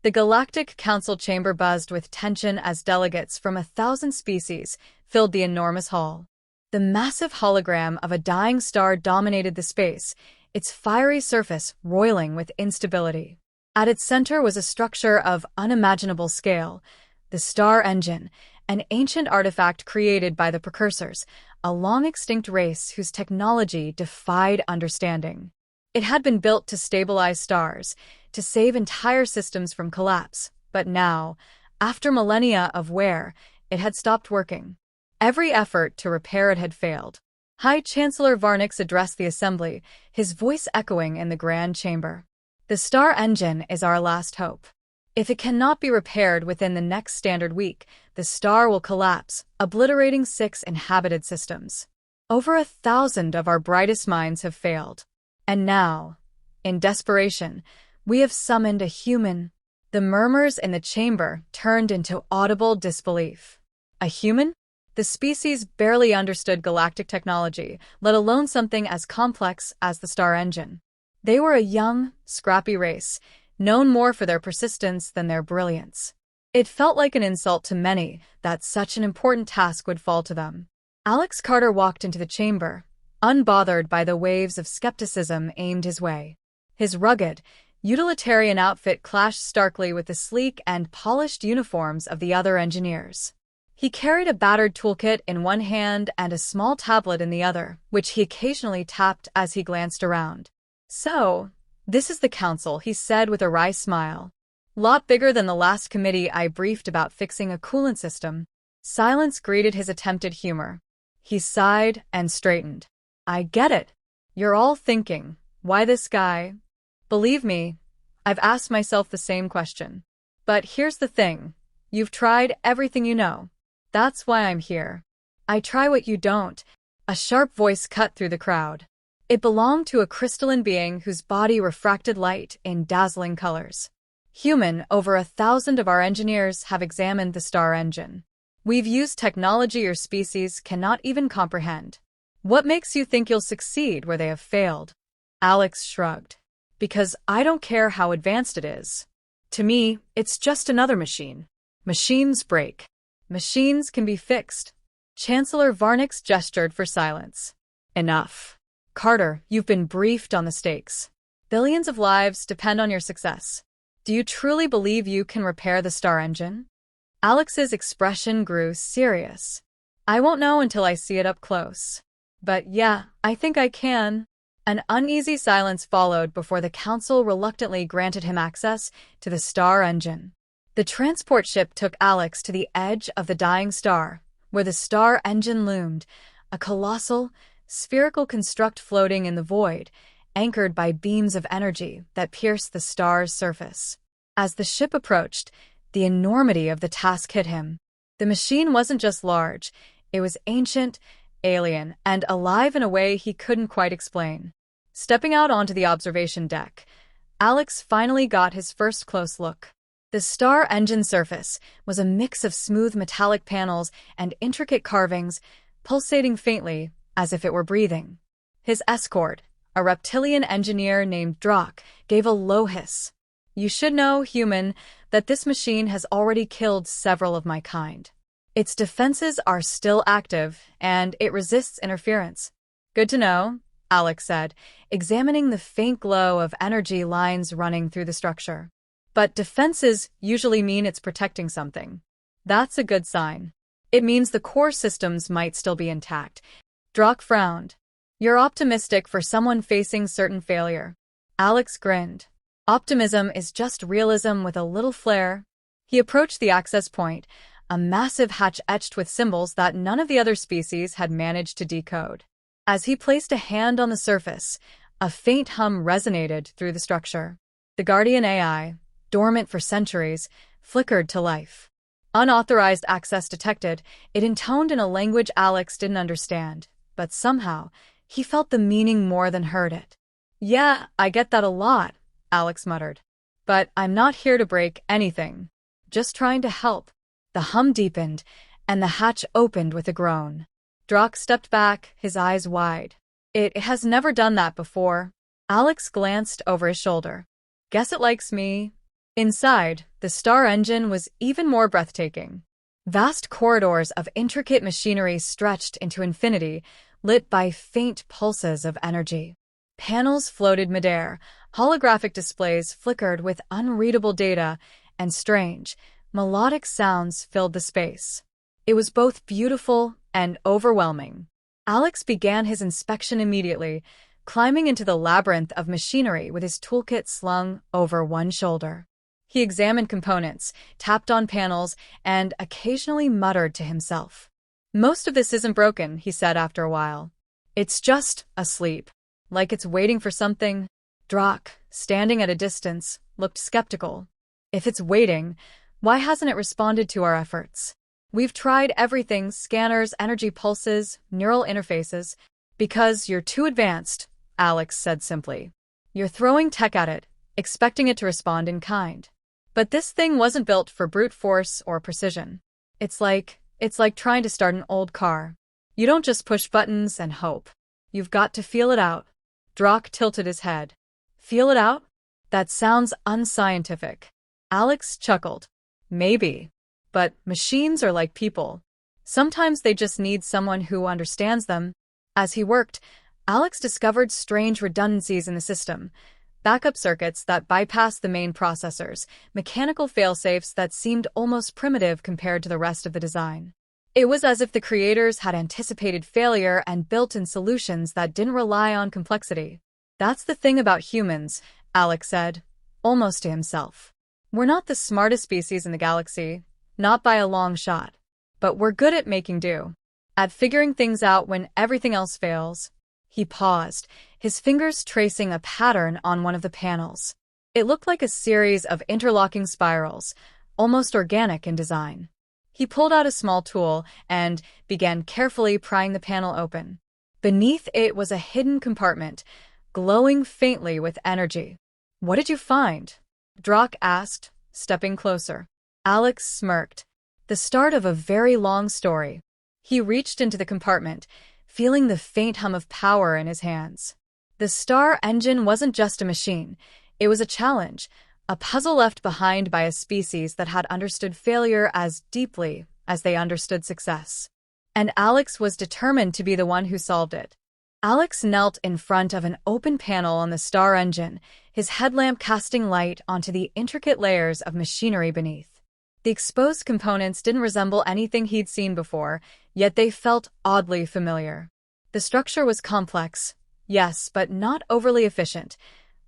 The Galactic Council chamber buzzed with tension as delegates from 1,000 species filled the enormous hall. The massive hologram of a dying star dominated the space, its fiery surface roiling with instability. At its center was a structure of unimaginable scale, the star engine, an ancient artifact created by the precursors, a long-extinct race whose technology defied understanding. It had been built to stabilize stars, to save entire systems from collapse, but now, after millennia of wear, it had stopped working. Every effort to repair it had failed. High Chancellor Varnix addressed the assembly, his voice echoing in the grand chamber. The star engine is our last hope. If it cannot be repaired within the next standard week, the star will collapse, obliterating 6 inhabited systems. Over 1,000 of our brightest minds have failed. And now, in desperation, we have summoned a human. The murmurs in the chamber turned into audible disbelief. A human? The species barely understood galactic technology, let alone something as complex as the star engine. They were a young, scrappy race, known more for their persistence than their brilliance. It felt like an insult to many that such an important task would fall to them. Alex Carter walked into the chamber, unbothered by the waves of skepticism aimed his way. His rugged, utilitarian outfit clashed starkly with the sleek and polished uniforms of the other engineers. He carried a battered toolkit in one hand and a small tablet in the other, which he occasionally tapped as he glanced around. "So, this is the council," he said with a wry smile. "Lot bigger than the last committee I briefed about fixing a coolant system." Silence greeted his attempted humor. He sighed and straightened. "I get it. You're all thinking, why this guy?" Believe me, I've asked myself the same question. But here's the thing. You've tried everything you know. That's why I'm here. I try what you don't. A sharp voice cut through the crowd. It belonged to a crystalline being whose body refracted light in dazzling colors. "Human, over 1,000 of our engineers have examined the star engine. We've used technology your species cannot even comprehend. What makes you think you'll succeed where they have failed?" Alex shrugged. "Because I don't care how advanced it is. To me, it's just another machine. Machines break. Machines can be fixed." Chancellor Varnix gestured for silence. "Enough. Carter, you've been briefed on the stakes. Billions of lives depend on your success. Do you truly believe you can repair the star engine?" Alex's expression grew serious. "I won't know until I see it up close. But yeah, I think I can." An uneasy silence followed before the council reluctantly granted him access to the star engine. The transport ship took Alex to the edge of the dying star, where the star engine loomed, a colossal, spherical construct floating in the void, anchored by beams of energy that pierced the star's surface. As the ship approached, the enormity of the task hit him. The machine wasn't just large, it was ancient, alien, and alive in a way he couldn't quite explain. Stepping out onto the observation deck, Alex finally got his first close look. The star engine surface was a mix of smooth metallic panels and intricate carvings, pulsating faintly as if it were breathing. His escort, a reptilian engineer named Drock, gave a low hiss. "You should know, human, that this machine has already killed several of my kind. Its defenses are still active, and it resists interference." "Good to know," Alex said, examining the faint glow of energy lines running through the structure. "But defenses usually mean it's protecting something. That's a good sign. It means the core systems might still be intact." Drock frowned. "You're optimistic for someone facing certain failure." Alex grinned. "Optimism is just realism with a little flair." He approached the access point, a massive hatch etched with symbols that none of the other species had managed to decode. As he placed a hand on the surface, a faint hum resonated through the structure. The Guardian AI, dormant for centuries, flickered to life. Unauthorized access detected, it intoned in a language Alex didn't understand, but somehow, he felt the meaning more than heard it. "Yeah, I get that a lot," Alex muttered. "But I'm not here to break anything. Just trying to help." The hum deepened, and the hatch opened with a groan. Drock stepped back, his eyes wide. It has never done that before." Alex glanced over his shoulder. "Guess it likes me." Inside, the star engine was even more breathtaking. Vast corridors of intricate machinery stretched into infinity, lit by faint pulses of energy. Panels floated midair, holographic displays flickered with unreadable data, and strange, melodic sounds filled the space. It was both beautiful and overwhelming. Alex began his inspection immediately, climbing into the labyrinth of machinery with his toolkit slung over one shoulder. He examined components, tapped on panels, and occasionally muttered to himself. "Most of this isn't broken," he said after a while. "It's just asleep, like it's waiting for something." Drock, standing at a distance, looked skeptical. "If it's waiting, why hasn't it responded to our efforts? We've tried everything, scanners, energy pulses, neural interfaces." "Because you're too advanced," Alex said simply. "You're throwing tech at it, expecting it to respond in kind. But this thing wasn't built for brute force or precision. It's like trying to start an old car. You don't just push buttons and hope. You've got to feel it out." Drock tilted his head. "Feel it out? That sounds unscientific." Alex chuckled. "Maybe. But machines are like people. Sometimes they just need someone who understands them." As he worked, Alex discovered strange redundancies in the system. Backup circuits that bypassed the main processors, mechanical failsafes that seemed almost primitive compared to the rest of the design. It was as if the creators had anticipated failure and built in solutions that didn't rely on complexity. "That's the thing about humans," Alex said, almost to himself. "We're not the smartest species in the galaxy, not by a long shot. But we're good at making do, at figuring things out when everything else fails." He paused, his fingers tracing a pattern on one of the panels. It looked like a series of interlocking spirals, almost organic in design. He pulled out a small tool and began carefully prying the panel open. Beneath it was a hidden compartment, glowing faintly with energy. "What did you find?" Drock asked, stepping closer. Alex smirked. "The start of a very long story." He reached into the compartment, feeling the faint hum of power in his hands. The star engine wasn't just a machine. It was a challenge, a puzzle left behind by a species that had understood failure as deeply as they understood success. And Alex was determined to be the one who solved it. Alex knelt in front of an open panel on the star engine, his headlamp casting light onto the intricate layers of machinery beneath. The exposed components didn't resemble anything he'd seen before, yet they felt oddly familiar. The structure was complex, yes, but not overly efficient,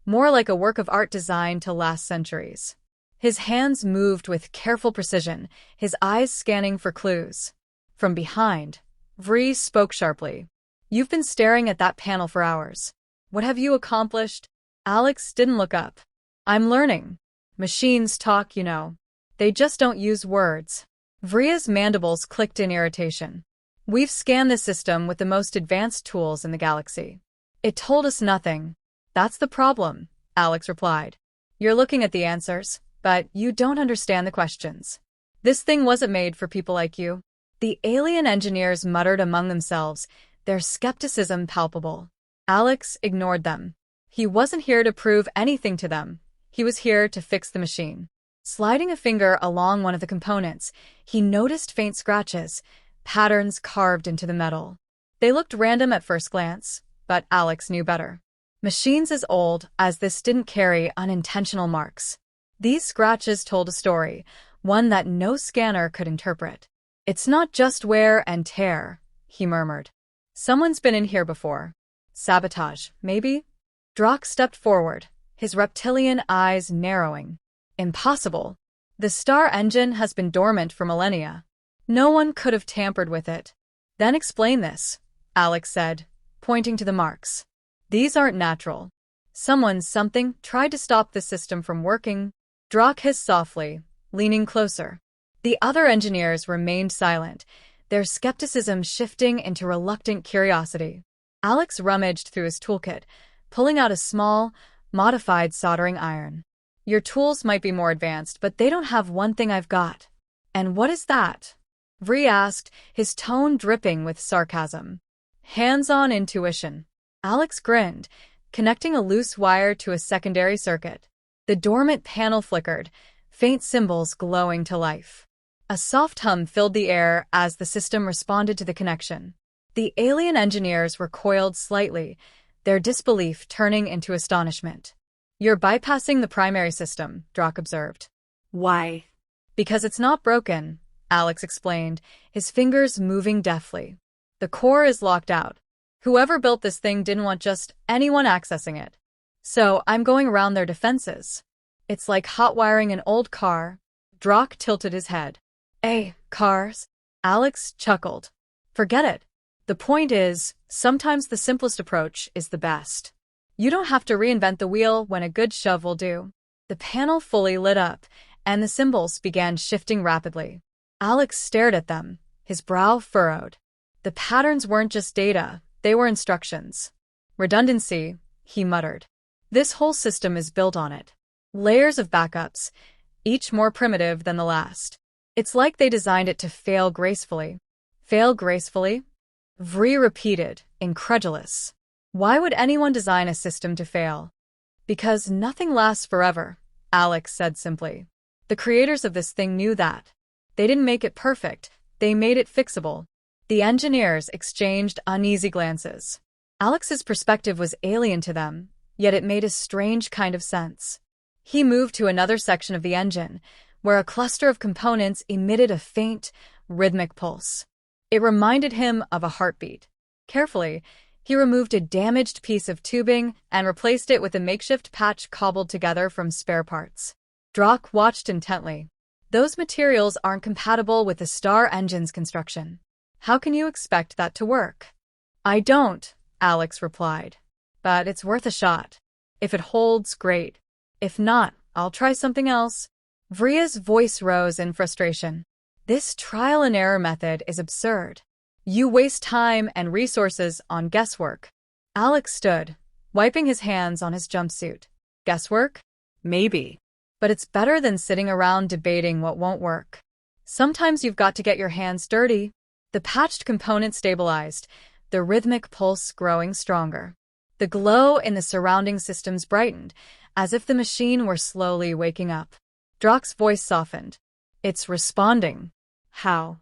more like a work of art designed to last centuries. His hands moved with careful precision, his eyes scanning for clues. From behind, Vree spoke sharply. "You've been staring at that panel for hours. What have you accomplished?" Alex didn't look up. "I'm learning. Machines talk, you know. They just don't use words." Vree's mandibles clicked in irritation. "We've scanned the system with the most advanced tools in the galaxy. It told us nothing." "That's the problem," Alex replied. "You're looking at the answers, but you don't understand the questions. This thing wasn't made for people like you." The alien engineers muttered among themselves, their skepticism palpable. Alex ignored them. He wasn't here to prove anything to them. He was here to fix the machine. Sliding a finger along one of the components, he noticed faint scratches, patterns carved into the metal. They looked random at first glance, but Alex knew better. Machines as old as this didn't carry unintentional marks. These scratches told a story, one that no scanner could interpret. "It's not just wear and tear," he murmured. "Someone's been in here before. Sabotage, maybe?" Drock stepped forward, his reptilian eyes narrowing. "Impossible. The star engine has been dormant for millennia. No one could have tampered with it." "Then explain this," Alex said, pointing to the marks. "These aren't natural. Something tried to stop the system from working." Drock hissed softly, leaning closer. The other engineers remained silent, their skepticism shifting into reluctant curiosity. Alex rummaged through his toolkit, pulling out a small, modified soldering iron. "Your tools might be more advanced, but they don't have one thing I've got." "And what is that?" Vree asked, his tone dripping with sarcasm. "Hands-on intuition." Alex grinned, connecting a loose wire to a secondary circuit. The dormant panel flickered, faint symbols glowing to life. A soft hum filled the air as the system responded to the connection. The alien engineers recoiled slightly, their disbelief turning into astonishment. "You're bypassing the primary system," Drock observed. Why? "Because it's not broken," Alex explained, his fingers moving deftly. "The core is locked out. Whoever built this thing didn't want just anyone accessing it. So I'm going around their defenses. It's like hot wiring an old car." Drock tilted his head. Cars?" Alex chuckled. "Forget it. The point is, sometimes the simplest approach is the best. You don't have to reinvent the wheel when a good shove will do." The panel fully lit up, and the symbols began shifting rapidly. Alex stared at them, his brow furrowed. The patterns weren't just data, they were instructions. "Redundancy," he muttered. "This whole system is built on it. Layers of backups, each more primitive than the last. It's like they designed it to fail gracefully." "Fail gracefully?" Vri repeated, incredulous. "Why would anyone design a system to fail?" "Because nothing lasts forever," Alex said simply. "The creators of this thing knew that. They didn't make it perfect, they made it fixable." The engineers exchanged uneasy glances. Alex's perspective was alien to them, yet it made a strange kind of sense. He moved to another section of the engine, where a cluster of components emitted a faint, rhythmic pulse. It reminded him of a heartbeat. Carefully, he removed a damaged piece of tubing and replaced it with a makeshift patch cobbled together from spare parts. Drock watched intently. "Those materials aren't compatible with the Star engine's construction. How can you expect that to work?" "I don't," Alex replied. "But it's worth a shot. If it holds, great. If not, I'll try something else." Vria's voice rose in frustration. "This trial-and-error method is absurd. You waste time and resources on guesswork." Alex stood, wiping his hands on his jumpsuit. "Guesswork? Maybe. But it's better than sitting around debating what won't work. Sometimes you've got to get your hands dirty." The patched component stabilized, the rhythmic pulse growing stronger. The glow in the surrounding systems brightened, as if the machine were slowly waking up. Drock's voice softened. "It's responding." "How?"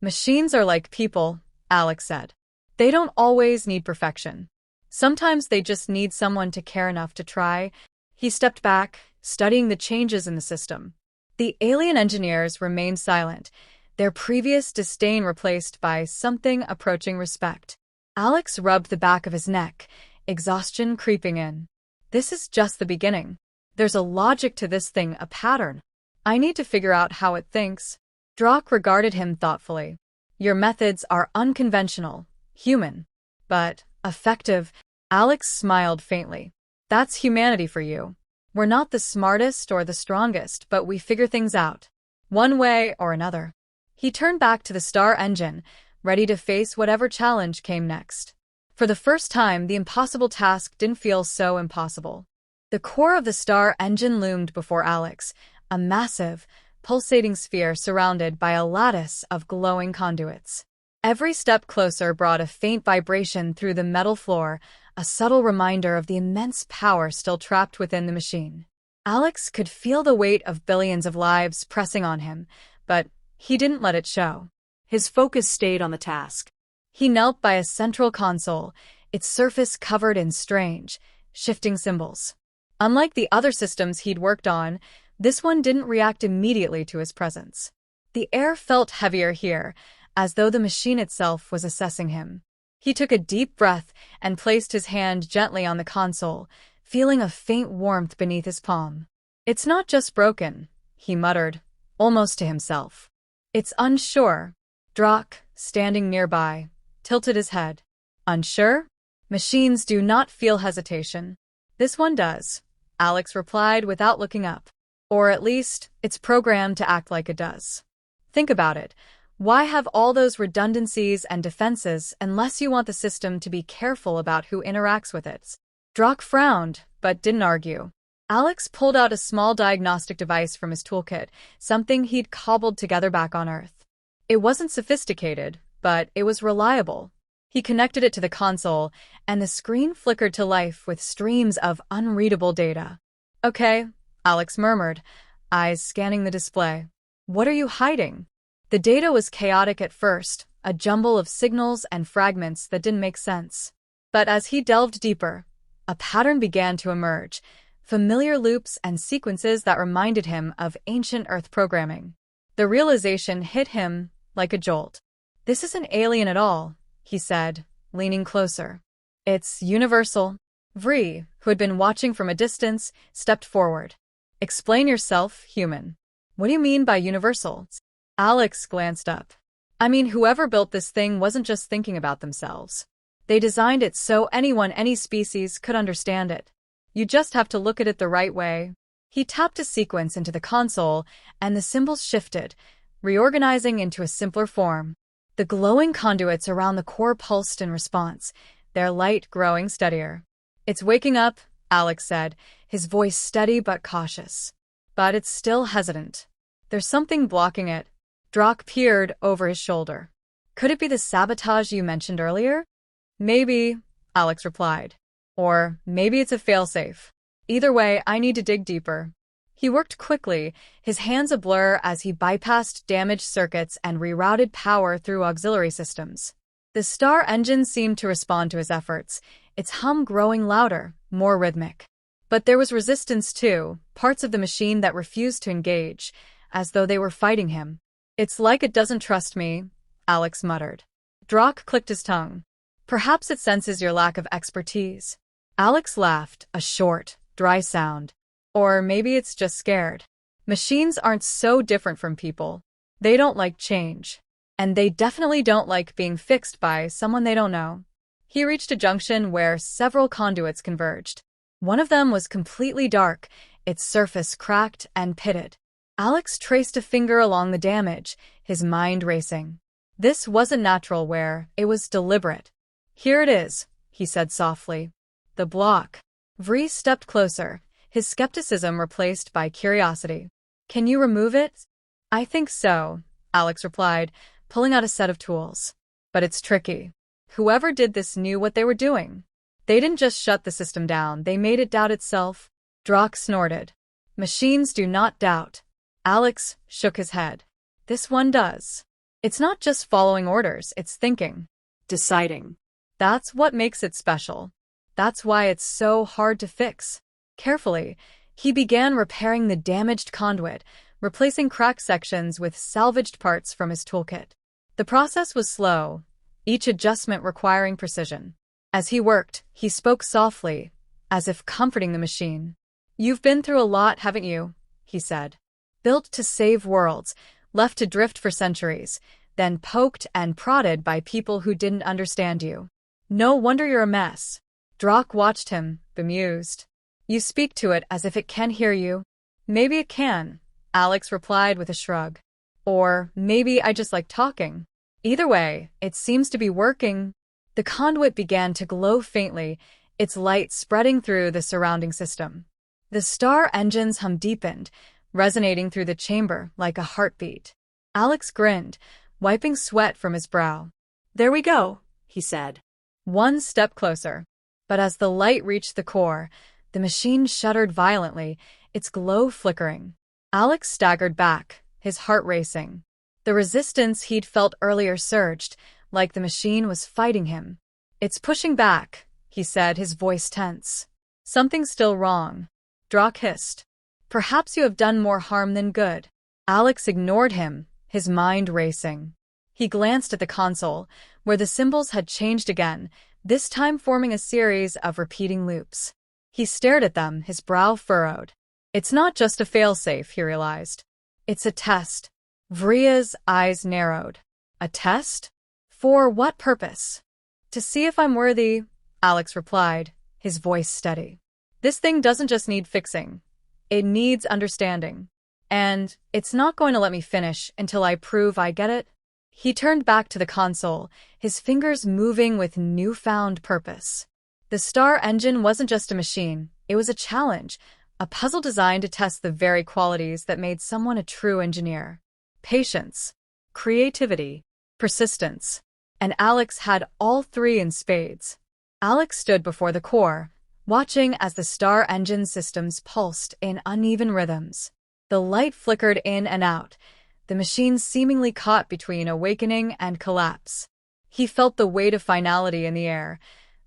"Machines are like people," Alex said. "They don't always need perfection. Sometimes they just need someone to care enough to try." He stepped back, studying the changes in the system. The alien engineers remained silent, their previous disdain replaced by something approaching respect. Alex rubbed the back of his neck, exhaustion creeping in. "This is just the beginning. There's a logic to this thing, a pattern. I need to figure out how it thinks." Drock regarded him thoughtfully. "Your methods are unconventional, human, but effective." Alex smiled faintly. "That's humanity for you. We're not the smartest or the strongest, but we figure things out, one way or another." He turned back to the Star engine, ready to face whatever challenge came next. For the first time, the impossible task didn't feel so impossible. The core of the Star engine loomed before Alex, a massive, pulsating sphere surrounded by a lattice of glowing conduits. Every step closer brought a faint vibration through the metal floor, a subtle reminder of the immense power still trapped within the machine. Alex could feel the weight of billions of lives pressing on him, but he didn't let it show. His focus stayed on the task. He knelt by a central console, its surface covered in strange, shifting symbols. Unlike the other systems he'd worked on, this one didn't react immediately to his presence. The air felt heavier here, as though the machine itself was assessing him. He took a deep breath and placed his hand gently on the console, feeling a faint warmth beneath his palm. "It's not just broken," he muttered, almost to himself. "It's unsure." Drock, standing nearby, tilted his head. "Unsure? Machines do not feel hesitation." "This one does," Alex replied without looking up. "Or at least, it's programmed to act like it does. Think about it. Why have all those redundancies and defenses unless you want the system to be careful about who interacts with it?" Drock frowned, but didn't argue. Alex pulled out a small diagnostic device from his toolkit, something he'd cobbled together back on Earth. It wasn't sophisticated, but it was reliable. He connected it to the console, and the screen flickered to life with streams of unreadable data. "Okay, Alex murmured, eyes scanning the display. What are you hiding? The data was chaotic at first, a jumble of signals and fragments that didn't make sense. But as he delved deeper, a pattern began to emerge, familiar loops and sequences that reminded him of ancient Earth programming. The realization hit him like a jolt. This isn't alien at all, he said, leaning closer. It's universal. Vri, who had been watching from a distance, stepped forward. Explain yourself, human. What do you mean by universal? Alex glanced up. I mean, whoever built this thing wasn't just thinking about themselves. They designed it so anyone, any species, could understand it. You just have to look at it the right way. He tapped a sequence into the console, and the symbols shifted, reorganizing into a simpler form. The glowing conduits around the core pulsed in response, their light growing steadier. It's waking up, Alex said, his voice steady but cautious. But it's still hesitant. There's something blocking it. Drock peered over his shoulder. Could it be the sabotage you mentioned earlier? Maybe, Alex replied. Or maybe it's a failsafe. Either way, I need to dig deeper. He worked quickly, his hands a blur as he bypassed damaged circuits and rerouted power through auxiliary systems. The star engine seemed to respond to his efforts, its hum growing louder, more rhythmic. But there was resistance too, parts of the machine that refused to engage, as though they were fighting him. It's like it doesn't trust me, Alex muttered. Drock clicked his tongue. Perhaps it senses your lack of expertise. Alex laughed, a short, dry sound. Or maybe it's just scared. Machines aren't so different from people. They don't like change. And they definitely don't like being fixed by someone they don't know. He reached a junction where several conduits converged. One of them was completely dark, its surface cracked and pitted. Alex traced a finger along the damage, his mind racing. This wasn't natural wear, it was deliberate. Here it is, he said softly. The block. Vri stepped closer, his skepticism replaced by curiosity. Can you remove it? I think so, Alex replied, pulling out a set of tools. But it's tricky. Whoever did this knew what they were doing. They didn't just shut the system down, they made it doubt itself. Drock snorted. Machines do not doubt. Alex shook his head. This one does. It's not just following orders, it's thinking. Deciding. That's what makes it special. That's why it's so hard to fix. Carefully, he began repairing the damaged conduit, replacing cracked sections with salvaged parts from his toolkit. The process was slow, each adjustment requiring precision. As he worked, he spoke softly, as if comforting the machine. You've been through a lot, haven't you? He said. Built to save worlds, left to drift for centuries, then poked and prodded by people who didn't understand you. No wonder you're a mess. Drock watched him, bemused. You speak to it as if it can hear you. Maybe it can, Alex replied with a shrug. Or maybe I just like talking. Either way, it seems to be working. The conduit began to glow faintly, its light spreading through the surrounding system. The star engine's hum deepened, resonating through the chamber like a heartbeat. Alex grinned, wiping sweat from his brow. There we go, he said. One step closer. But as the light reached the core, the machine shuddered violently, its glow flickering. Alex staggered back, his heart racing. The resistance he'd felt earlier surged, like the machine was fighting him. It's pushing back, he said, his voice tense. Something's still wrong. Drock hissed. Perhaps you have done more harm than good. Alex ignored him, his mind racing. He glanced at the console, where the symbols had changed again, this time forming a series of repeating loops. He stared at them, his brow furrowed. It's not just a failsafe, he realized. It's a test. Vria's eyes narrowed. A test? For what purpose? To see if I'm worthy, Alex replied, his voice steady. This thing doesn't just need fixing. It needs understanding. And it's not going to let me finish until I prove I get it. He turned back to the console, his fingers moving with newfound purpose. The star engine wasn't just a machine, it was a challenge, a puzzle designed to test the very qualities that made someone a true engineer. Patience, creativity, persistence. And Alex had all three in spades. Alex stood before the core, watching as the star engine systems pulsed in uneven rhythms. The light flickered in and out, the machine seemingly caught between awakening and collapse. He felt the weight of finality in the air.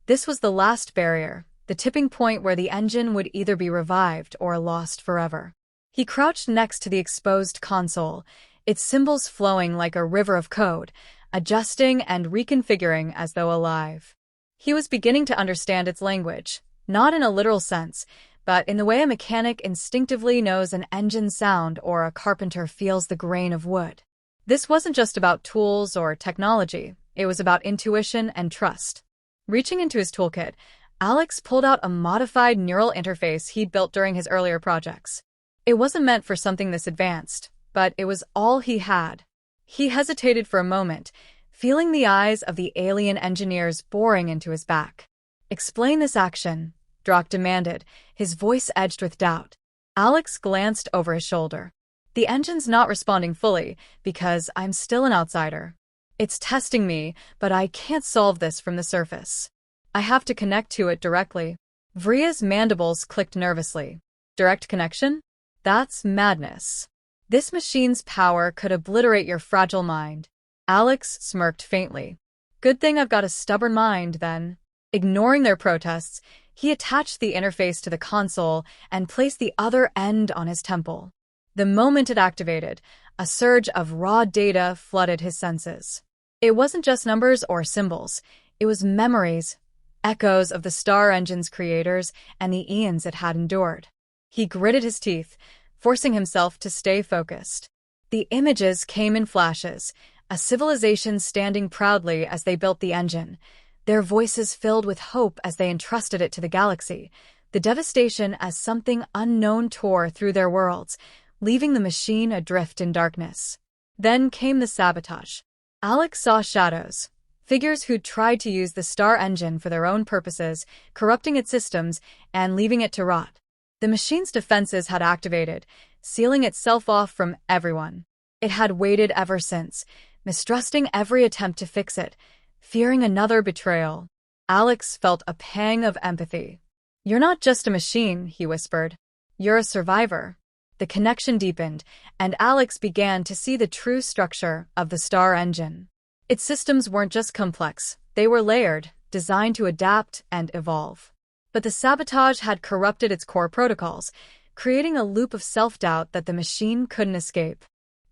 This was the last barrier, the tipping point where the engine would either be revived or lost forever. He crouched next to the exposed console, its symbols flowing like a river of code, adjusting and reconfiguring as though alive. He was beginning to understand its language, not in a literal sense, but in the way a mechanic instinctively knows an engine sound or a carpenter feels the grain of wood. This wasn't just about tools or technology, it was about intuition and trust. Reaching into his toolkit, Alex pulled out a modified neural interface he'd built during his earlier projects. It wasn't meant for something this advanced, but it was all he had. He hesitated for a moment, feeling the eyes of the alien engineers boring into his back. "Explain this action," Drock demanded, his voice edged with doubt. Alex glanced over his shoulder. "The engine's not responding fully, because I'm still an outsider. It's testing me, but I can't solve this from the surface. I have to connect to it directly." Vria's mandibles clicked nervously. "Direct connection? That's madness. This machine's power could obliterate your fragile mind." Alex smirked faintly. "Good thing I've got a stubborn mind, then." Ignoring their protests, he attached the interface to the console and placed the other end on his temple. The moment it activated, a surge of raw data flooded his senses. It wasn't just numbers or symbols, it was memories, echoes of the star engine's creators and the eons it had endured. He gritted his teeth, forcing himself to stay focused. The images came in flashes, a civilization standing proudly as they built the engine, their voices filled with hope as they entrusted it to the galaxy, the devastation as something unknown tore through their worlds, leaving the machine adrift in darkness. Then came the sabotage. Alex saw shadows, figures who'd tried to use the star engine for their own purposes, corrupting its systems and leaving it to rot. The machine's defenses had activated, sealing itself off from everyone. It had waited ever since, mistrusting every attempt to fix it, fearing another betrayal. Alex felt a pang of empathy. "You're not just a machine," he whispered. "You're a survivor." The connection deepened, and Alex began to see the true structure of the star engine. Its systems weren't just complex, they were layered, designed to adapt and evolve. But the sabotage had corrupted its core protocols, creating a loop of self-doubt that the machine couldn't escape.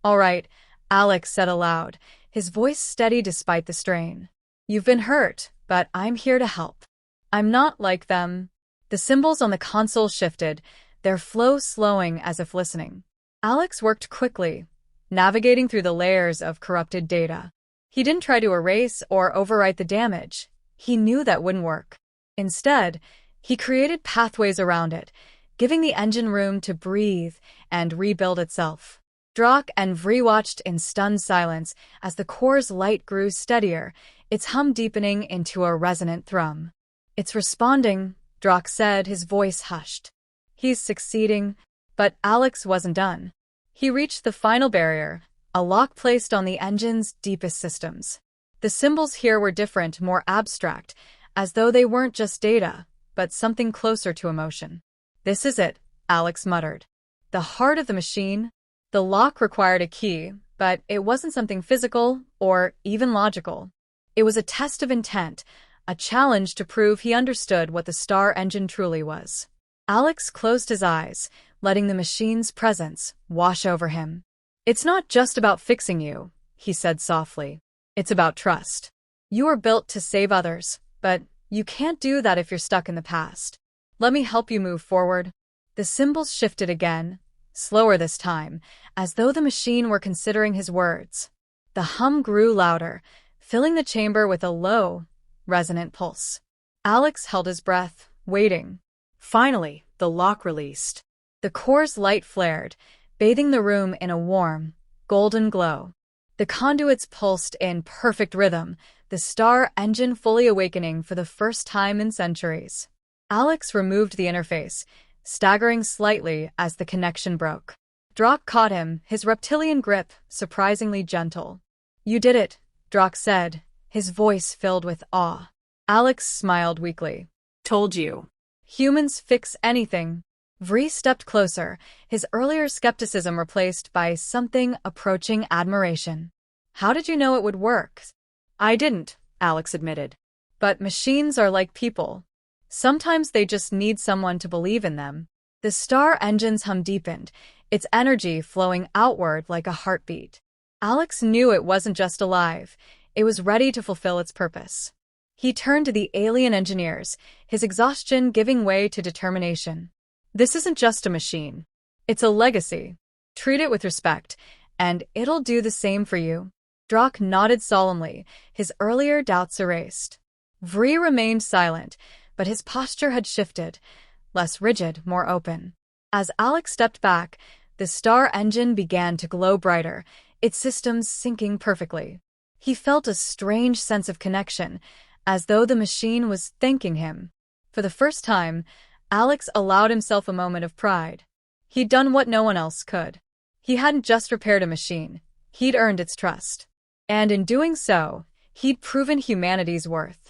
"All right," Alex said aloud, his voice steady despite the strain. "You've been hurt, but I'm here to help. I'm not like them." The symbols on the console shifted, their flow slowing as if listening. Alex worked quickly, navigating through the layers of corrupted data. He didn't try to erase or overwrite the damage. He knew that wouldn't work. Instead, he created pathways around it, giving the engine room to breathe and rebuild itself. Drock and Vri watched in stunned silence as the core's light grew steadier, its hum deepening into a resonant thrum. "It's responding," Drock said, his voice hushed. "He's succeeding." But Alex wasn't done. He reached the final barrier, a lock placed on the engine's deepest systems. The symbols here were different, more abstract, as though they weren't just data, but something closer to emotion. "This is it," Alex muttered. "The heart of the machine." The lock required a key, but it wasn't something physical or even logical. It was a test of intent, a challenge to prove he understood what the star engine truly was. Alex closed his eyes, letting the machine's presence wash over him. "It's not just about fixing you," he said softly. "It's about trust. You are built to save others, but you can't do that if you're stuck in the past. Let me help you move forward." The symbols shifted again, slower this time, as though the machine were considering his words. The hum grew louder, filling the chamber with a low, resonant pulse. Alex held his breath, waiting. Finally, the lock released. The core's light flared, bathing the room in a warm, golden glow. The conduits pulsed in perfect rhythm, the star engine fully awakening for the first time in centuries. Alex removed the interface, staggering slightly as the connection broke. Drock caught him, his reptilian grip surprisingly gentle. "You did it," Drock said, his voice filled with awe. Alex smiled weakly. "Told you." Humans fix anything. Vree stepped closer, his earlier skepticism replaced by something approaching admiration. How did you know it would work? I didn't, Alex admitted. But machines are like people. Sometimes they just need someone to believe in them. The star engine's hum deepened, its energy flowing outward like a heartbeat. Alex knew it wasn't just alive, it was ready to fulfill its purpose. He turned to the alien engineers, his exhaustion giving way to determination. This isn't just a machine. It's a legacy. Treat it with respect, and it'll do the same for you. Drock nodded solemnly, his earlier doubts erased. Vree remained silent, but his posture had shifted, less rigid, more open. As Alex stepped back, the star engine began to glow brighter, its systems syncing perfectly. He felt a strange sense of connection, as though the machine was thanking him. For the first time, Alex allowed himself a moment of pride. He'd done what no one else could. He hadn't just repaired a machine, he'd earned its trust. And in doing so, he'd proven humanity's worth.